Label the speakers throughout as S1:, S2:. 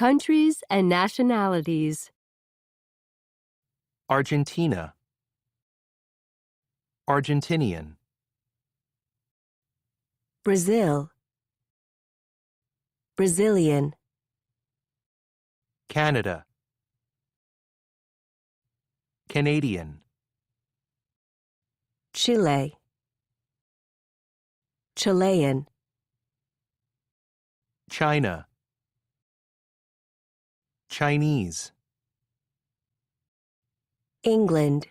S1: Countries and Nationalities.
S2: Argentina, Argentinian.
S1: Brazil, Brazilian.
S2: Canada, Canadian.
S1: Chile, Chilean.
S2: China, Chinese.
S1: England,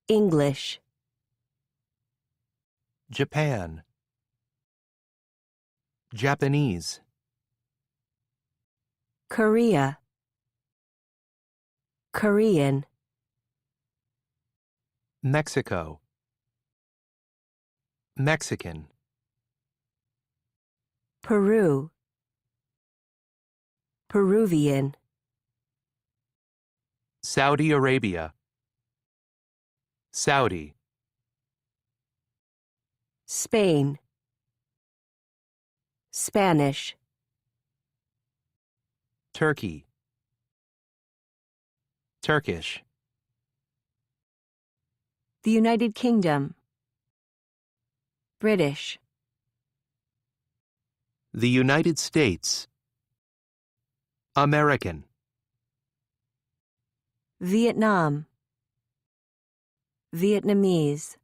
S1: English.
S2: Japan, Japanese.
S1: Korea, Korean.
S2: Mexico, Mexican.
S1: Peru, Peruvian.
S2: Saudi Arabia, Saudi.
S1: Spain, Spanish.
S2: Turkey, Turkish.
S1: The United Kingdom, British.
S2: The United States, American.
S1: Vietnam, Vietnamese.